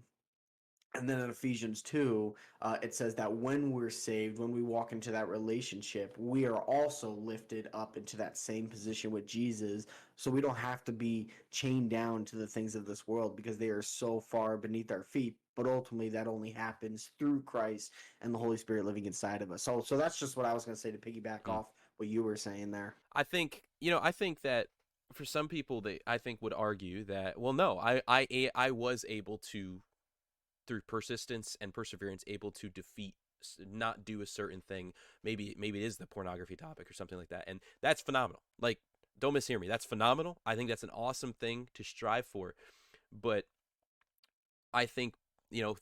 And then in Ephesians 2, it says that when we're saved, when we walk into that relationship, we are also lifted up into that same position with Jesus. So we don't have to be chained down to the things of this world because they are so far beneath our feet. But ultimately, that only happens through Christ and the Holy Spirit living inside of us. So that's just what I was going to say to piggyback Mm. off what you were saying there. I think that for some people, they I think would argue that, well, no, I was able to, through persistence and perseverance, able to defeat, not do a certain thing. Maybe it is the pornography topic or something like that, and that's phenomenal. Like, don't mishear me, that's phenomenal. I think that's an awesome thing to strive for. But I think,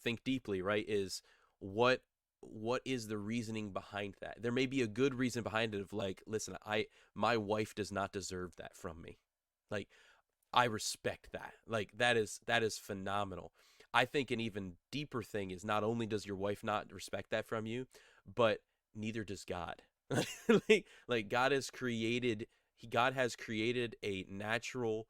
think deeply, right? Is what what is the reasoning behind that? There may be a good reason behind it, of like, listen, I my wife does not deserve that from me. Like, I respect that. Like, that is phenomenal. I think an even deeper thing is, not only does your wife not respect that from you, but neither does God. Like God has created a natural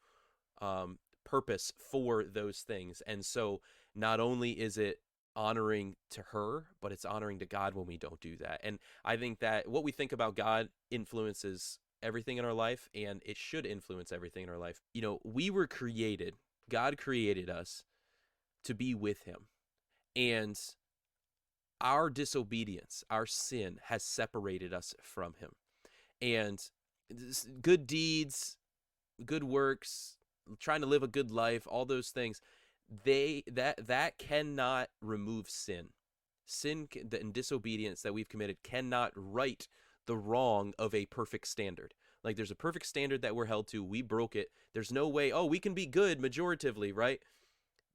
purpose for those things. And so not only is it honoring to her, but it's honoring to God when we don't do that. And I think that what we think about God influences everything in our life, and it should influence everything in our life. We were created, God created us to be with Him. And our disobedience, our sin, has separated us from Him. And good deeds, good works, trying to live a good life, all those things, that cannot remove sin. Sin and disobedience that we've committed cannot right the wrong of a perfect standard. Like, there's a perfect standard that we're held to. We broke it. There's no way, oh, we can be good majoritively, right?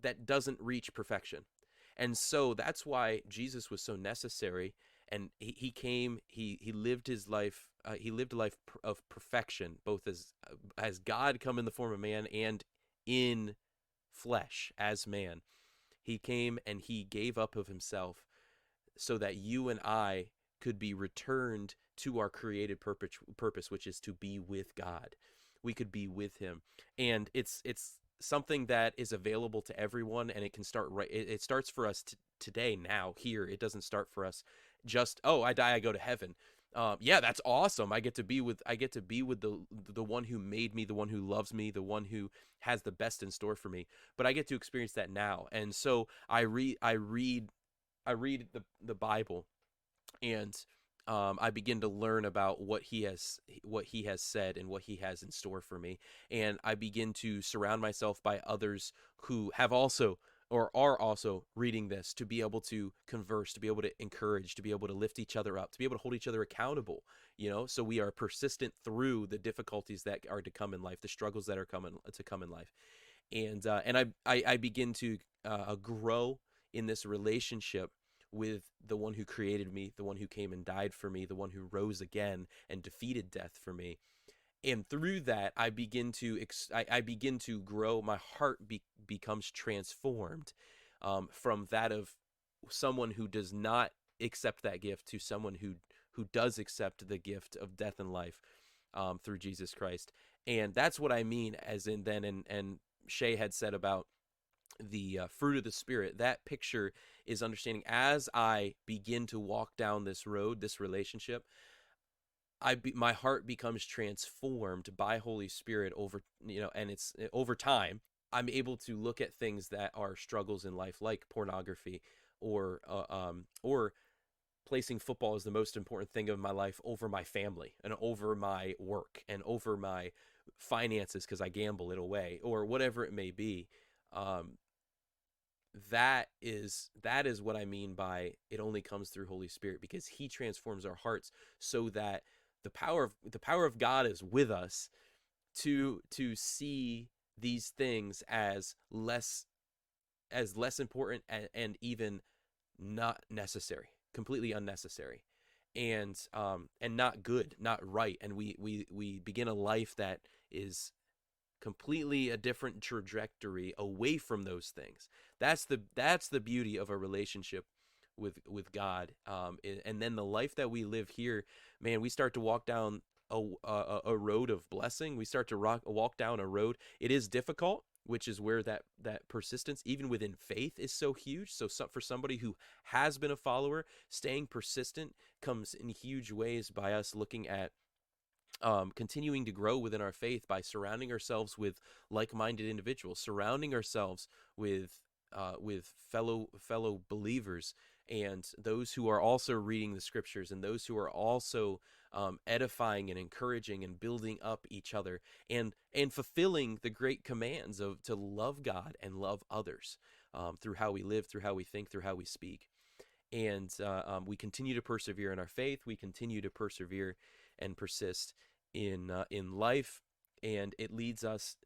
That doesn't reach perfection. And so that's why Jesus was so necessary. And he came, he lived his life, he lived a life of perfection, both as God come in the form of man, and in flesh as man. He came and he gave up of himself so that you and I could be returned to our created purpose, which is to be with God. We could be with Him. And it's something that is available to everyone, and it can start right. It starts for us today, now, here. It doesn't start for us just, oh, I die, I go to heaven. Yeah, that's awesome. I get to be with the one who made me, the one who loves me, the one who has the best in store for me. But I get to experience that now. And so I read the Bible, and I begin to learn about what he has said and what He has in store for me. And I begin to surround myself by others who have also, or are also, reading this, to be able to converse, to be able to encourage, to be able to lift each other up, to be able to hold each other accountable. So we are persistent through the difficulties that are to come in life, the struggles that are to come in life. And I begin to grow in this relationship with the one who created me, the one who came and died for me, the one who rose again and defeated death for me. And through that, I begin to grow. My heart becomes transformed, from that of someone who does not accept that gift to someone who does accept the gift of death and life, through Jesus Christ. And that's what I mean, as in then, and Shea had said about the fruit of the Spirit. That picture is understanding, as I begin to walk down this road, this relationship, my heart becomes transformed by Holy Spirit over, and it's over time. I'm able to look at things that are struggles in life, like pornography, or placing football as the most important thing of my life over my family, and over my work, and over my finances because I gamble it away or whatever it may be. Um, that is what I mean by it only comes through Holy Spirit, because He transforms our hearts so that the power of God is with us to see these things as less important and even not necessary, completely unnecessary, and not good, not right, and we begin a life that is completely a different trajectory away from those things. That's the beauty of a relationship with God. And then the life that we live here, man, we start to walk down a road of blessing. We start to walk down a road. It is difficult, which is where that persistence, even within faith, is so huge. So for somebody who has been a follower, staying persistent comes in huge ways by us looking at continuing to grow within our faith by surrounding ourselves with like-minded individuals, surrounding ourselves with fellow believers, and those who are also reading the scriptures, and those who are also edifying and encouraging and building up each other, and fulfilling the great commands of to love God and love others, through how we live, through how we think, through how we speak. And we continue to persevere in our faith. We continue to persevere and persist in life, and it leads us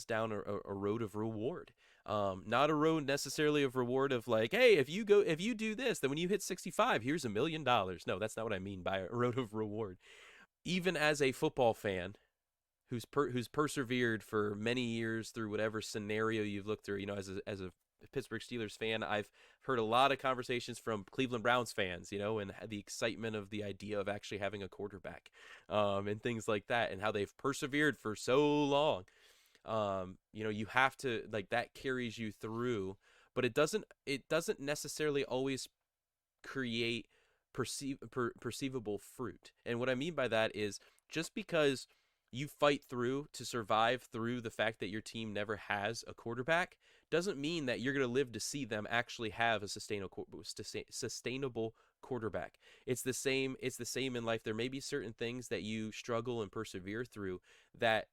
down a road of reward. Not a road necessarily of reward of like, hey, if you do this, then when you hit 65, here's $1,000,000. No, that's not what I mean by a road of reward. Even as a football fan who's persevered for many years through whatever scenario you've looked through, as a Pittsburgh Steelers fan, I've heard a lot of conversations from Cleveland Browns fans, and the excitement of the idea of actually having a quarterback, and things like that, and how they've persevered for so long. You have to, like, that carries you through, but it doesn't necessarily always create perceivable fruit. And what I mean by that is, just because you fight through to survive through the fact that your team never has a quarterback doesn't mean that you're going to live to see them actually have a sustainable quarterback. It's the same in life. There may be certain things that you struggle and persevere through that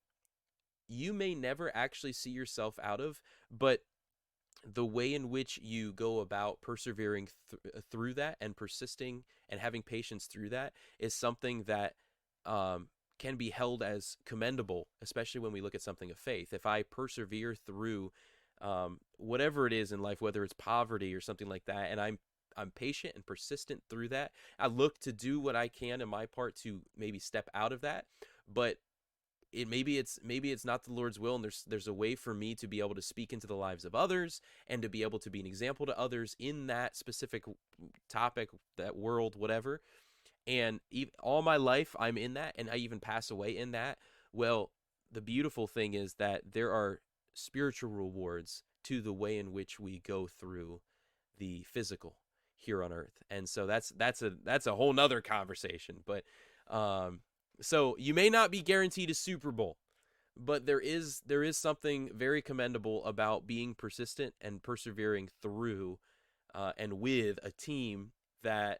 you may never actually see yourself out of, but the way in which you go about persevering through that and persisting and having patience through that is something that can be held as commendable, especially when we look at something of faith. If I persevere through whatever it is in life, whether it's poverty or something like that, and I'm patient and persistent through that, I look to do what I can in my part to maybe step out of that. But maybe it's not the Lord's will, and there's a way for me to be able to speak into the lives of others and to be able to be an example to others in that specific topic, that world, whatever. And all my life I'm in that, and I even pass away in that. Well, the beautiful thing is that there are spiritual rewards to the way in which we go through the physical here on earth. And so that's a whole nother conversation. But so you may not be guaranteed a Super Bowl, but there is something very commendable about being persistent and persevering through and with a team that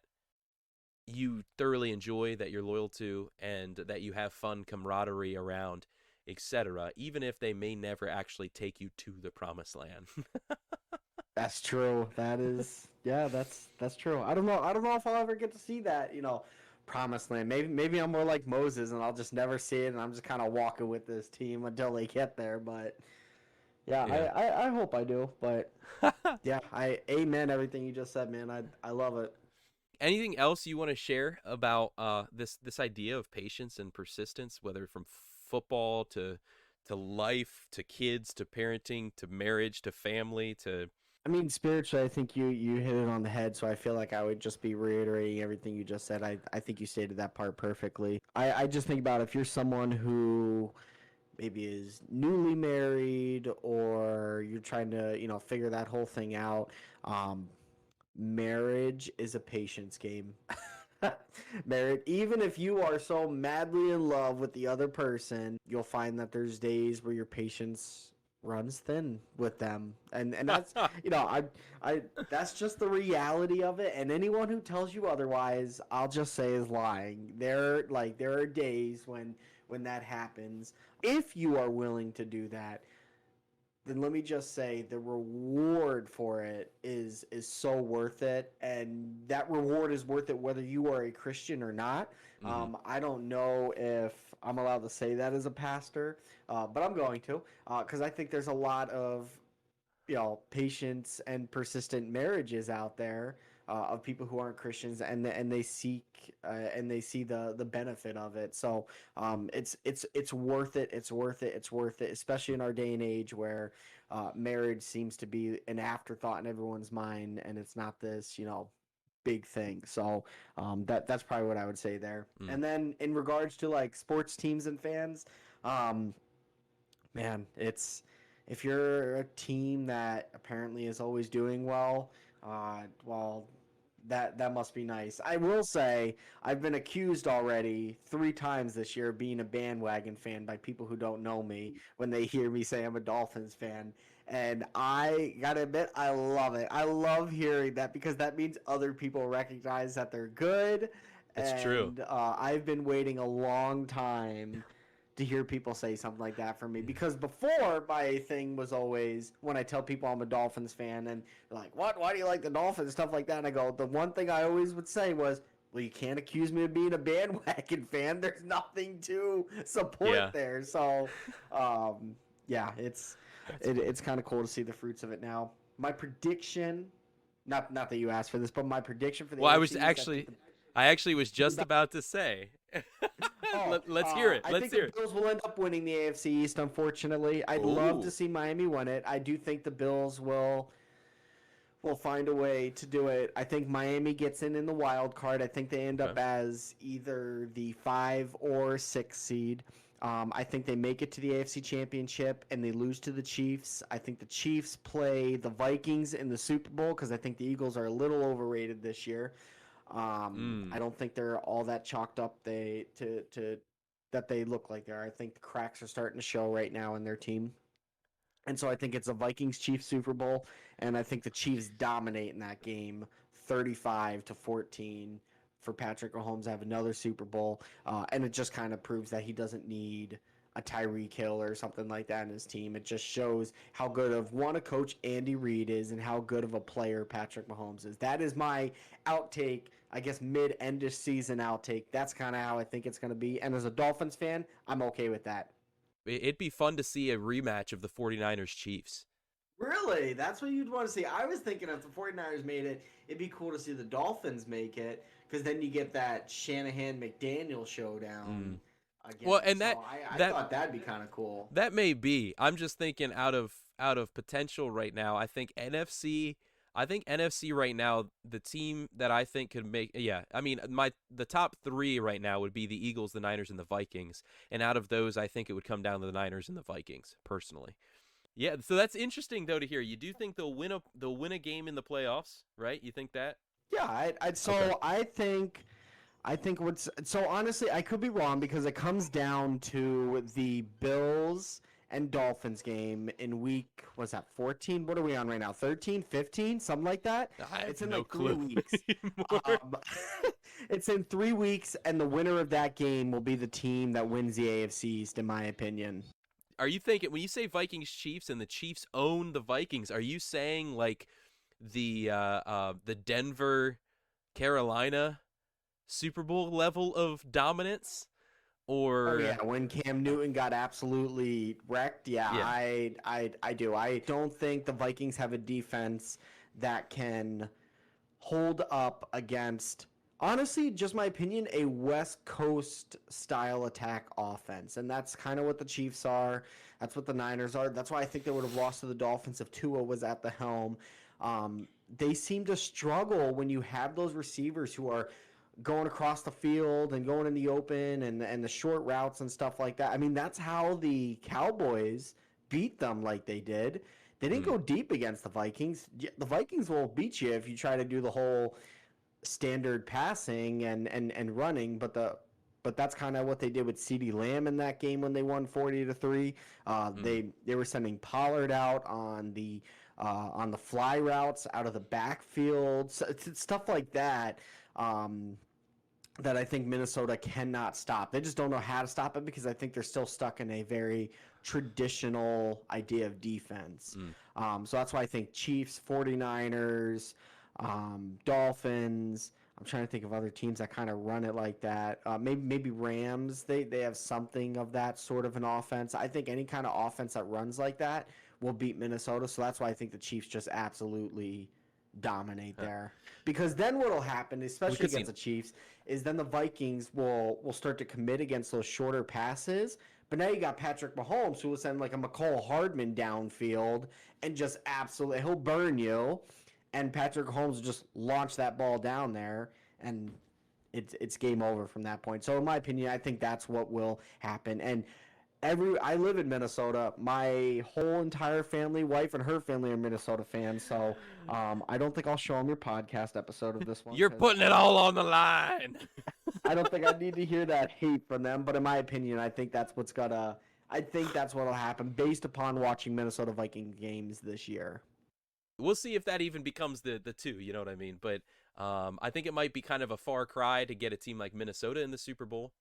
you thoroughly enjoy, that you're loyal to, and that you have fun camaraderie around, etc., even if they may never actually take you to the promised land. That's true. That is, yeah, that's true. I don't know. I don't know if I'll ever get to see that, promised land. Maybe I'm more like Moses and I'll just never see it, and I'm just kind of walking with this team until they get there. But yeah, Yeah. I hope I do. But yeah, I amen everything you just said, man. I love it. Anything else you want to share about this idea of patience and persistence, whether from football to life, to kids, to parenting, to marriage, to family, to I mean, spiritually, I think you hit it on the head, so I feel like I would just be reiterating everything you just said. I think you stated that part perfectly. I just think about if you're someone who maybe is newly married or you're trying to, figure that whole thing out. Marriage is a patience game. Marriage, even if you are so madly in love with the other person, you'll find that there's days where your patience runs thin with them, and that's I that's just the reality of it. And anyone who tells you otherwise, I'll just say is lying. There are days when that happens. If you are willing to do that, then let me just say the reward for it is so worth it, and that reward is worth it whether you are a Christian or not. Hmm. I don't know if I'm allowed to say that as a pastor, but I'm going to, because I think there's a lot of patience and persistent marriages out there of people who aren't Christians, and they seek and they see the benefit of it. So it's worth it. It's worth it. It's worth it, especially in our day and age where marriage seems to be an afterthought in everyone's mind, and it's not this big thing. So that's probably what I would say there. Mm. And then in regards to like sports teams and fans, um, man, it's if you're a team that apparently is always doing well, well, that must be nice. I will say I've been accused already 3 times this year of being a bandwagon fan by people who don't know me when they hear me say I'm a Dolphins fan. And I gotta admit, I love it. I love hearing that because that means other people recognize that they're good. It's true. And I've been waiting a long time to hear people say something like that for me, because before my thing was always when I tell people I'm a Dolphins fan and they're like, what, why do you like the Dolphins, stuff like that, and I go, the one thing I always would say was, well, you can't accuse me of being a bandwagon fan. There's nothing to support Yeah. there. So yeah, it's That's funny. it's kind of cool to see the fruits of it now. My prediction, not that you asked for this, but my prediction for the Well, AFC East, I actually was just about to say. Let's hear it. I Let's think hear the it. Bills will end up winning the AFC East, unfortunately. I'd love to Ooh. see Miami win it. I do think the Bills will find a way to do it. I think Miami gets in the wild card. I think they end Okay. up as either the 5 or 6 seed. I think they make it to the AFC Championship and they lose to the Chiefs. I think the Chiefs play the Vikings in the Super Bowl because I think the Eagles are a little overrated this year. I Mm. don't think they're all that chalked up that they look like they are. I think the cracks are starting to show right now in their team. And so I think it's a Vikings Chiefs Super Bowl, and I think the Chiefs dominate in that game 35-14 for Patrick Mahomes to have another Super Bowl. And it just kind of proves that he doesn't need a Tyreek Hill or something like that in his team. It just shows how good of a coach Andy Reid is and how good of a player Patrick Mahomes is. That is my outtake, I guess mid-end of season outtake. That's kind of how I think it's going to be. And as a Dolphins fan, I'm okay with that. It'd be fun to see a rematch of the 49ers Chiefs. Really? That's what you'd want to see? I was thinking if the 49ers made it, it'd be cool to see the Dolphins make it, because then you get that Shanahan-McDaniel showdown Mm. again. Well, and So I that thought that'd be kind of cool. that may be. I'm just thinking out of potential right now. I think NFC right now, the team that I think could make, yeah, I mean, the top 3 right now would be the Eagles, the Niners, and the Vikings. And out of those, I think it would come down to the Niners and the Vikings, personally. Yeah, so that's interesting though to hear. You do think they'll win a game in the playoffs, right? You think that? Yeah, Okay. I think what's so honestly, I could be wrong because it comes down to the Bills and Dolphins game in week, what's that, 14? What are we on right now? 13, 15, something like that? I have It's in no like 3 clue weeks. anymore. Um, it's in 3 weeks, and the winner of that game will be the team that wins the AFC East, in my opinion. Are you thinking when you say Vikings Chiefs and the Chiefs own the Vikings, are you saying like the Denver Carolina Super Bowl level of dominance? Oh yeah, Or when Cam Newton got absolutely wrecked, yeah, yeah. I do. I don't think the Vikings have a defense that can hold up against, honestly, just my opinion, a West Coast style attack offense. And that's kind of what the Chiefs are. That's what the Niners are. That's why I think they would have lost to the Dolphins if Tua was at the helm. They seem to struggle when you have those receivers who are going across the field and going in the open and the short routes and stuff like that. I mean, that's how the Cowboys beat them like they did. They didn't Mm, go deep against the Vikings. The Vikings will beat you if you try to do the whole standard passing and running, but that's kind of what they did with CeeDee Lamb in that game when they won 40-3. mm, They were sending Pollard out on the fly routes out of the backfield, so it's stuff like that. Um, that I think Minnesota cannot stop. They just don't know how to stop it because I think they're still stuck in a very traditional idea of defense. So that's why I think Chiefs, 49ers, Dolphins. I'm trying to think of other teams that kind of run it like that. Maybe Rams. They have something of that sort of an offense. I think any kind of offense that runs like that will beat Minnesota. So that's why I think the Chiefs just absolutely dominate there. Because then what will happen, especially against the Chiefs, is then the Vikings will start to commit against those shorter passes. But now you got Patrick Mahomes, who will send like a McCall Hardman downfield and just absolutely, he'll burn you. And Patrick Mahomes will just launch that ball down there, and it's game over from that point. So in my opinion, I think that's what will happen. And I live in Minnesota. My whole entire family, wife and her family, are Minnesota fans. So I don't think I'll show them your podcast episode of this one. You're putting it all on the line. I don't think I need to hear that hate from them. But in my opinion, I think that's what'll happen based upon watching Minnesota Viking games this year. We'll see if that even becomes the two, you know what I mean? But I think it might be kind of a far cry to get a team like Minnesota in the Super Bowl,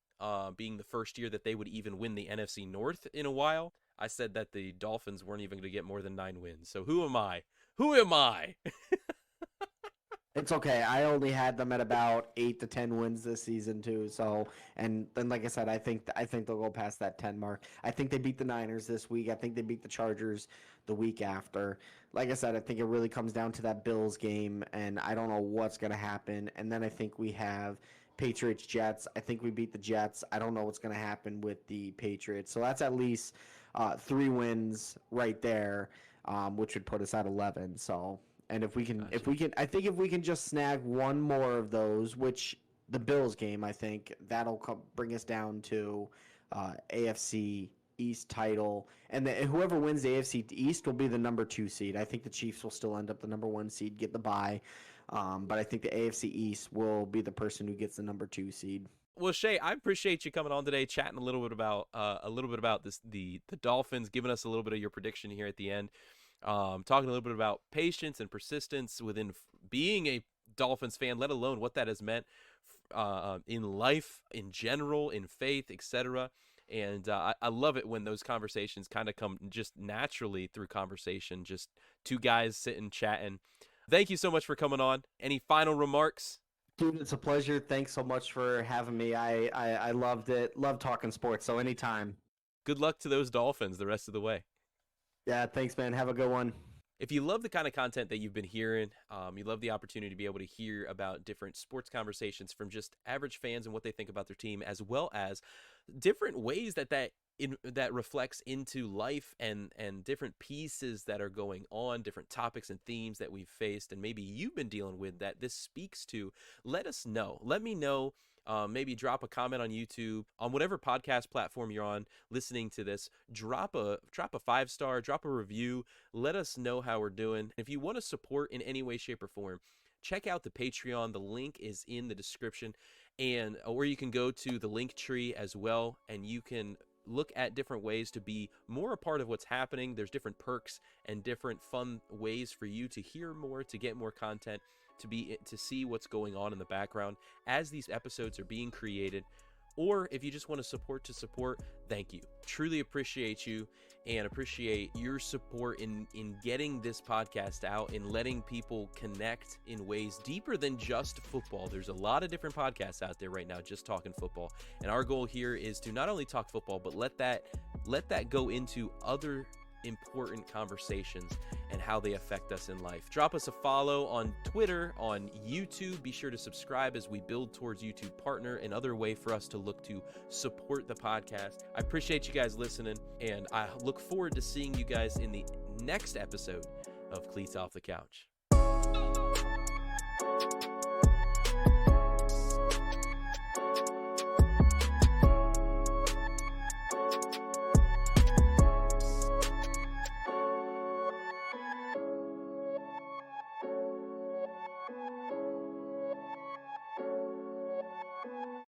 being the first year that they would even win the NFC North in a while. I said that the Dolphins weren't even going to get more than 9 wins. So who am I? Who am I? It's okay. I only had them at about 8 to 10 wins this season too. So, and then like I said, I think they'll go past that 10 mark. I think they beat the Niners this week. I think they beat the Chargers the week after. Like I said, I think it really comes down to that Bills game, and I don't know what's going to happen. And then I think we have Patriots Jets. I think we beat the Jets. I don't know what's going to happen with the Patriots. So that's at least 3 wins right there, which would put us at 11. So. And I think if we can just snag one more of those, which the Bills game, I think that'll bring us down to AFC East title, and whoever wins the AFC East will be the number 2 seed. I think the Chiefs will still end up the number 1 seed, get the bye, but I think the AFC East will be the person who gets the number 2 seed. Well, Shea, I appreciate you coming on today, chatting a little bit about this, the Dolphins, giving us a little bit of your prediction here at the end. Talking a little bit about patience and persistence within being a Dolphins fan, let alone what that has meant in life in general, in faith, etc. And I love it when those conversations kind of come just naturally through conversation, just 2 guys sitting, chatting. Thank you so much for coming on. Any final remarks? Dude, it's a pleasure. Thanks so much for having me. I loved it. Love talking sports, so anytime. Good luck to those Dolphins the rest of the way. Yeah, thanks, man. Have a good one. If you love the kind of content that you've been hearing, you love the opportunity to be able to hear about different sports conversations from just average fans and what they think about their team, as well as different ways that reflects into life and different pieces that are going on, different topics and themes that we've faced, and maybe you've been dealing with that this speaks to, let us know. Let me know. Maybe drop a comment on YouTube, on whatever podcast platform you're on listening to this. Drop a 5-star, drop a review. Let us know how we're doing. If you want to support in any way, shape, or form, check out the Patreon. The link is in the description, or you can go to the link tree as well, and you can look at different ways to be more a part of what's happening. There's different perks and different fun ways for you to hear more, to get more content, to see what's going on in the background as these episodes are being created. Or if you just want to support, thank you. Truly appreciate you and appreciate your support in getting this podcast out and letting people connect in ways deeper than just football. There's a lot of different podcasts out there right now just talking football. And our goal here is to not only talk football, but let that go into other important conversations and how they affect us in life. Drop us a follow on Twitter, on YouTube. Be sure to subscribe as we build towards YouTube partner, another way for us to look to support the podcast. I appreciate you guys listening, and I look forward to seeing you guys in the next episode of Cleats Off the Couch.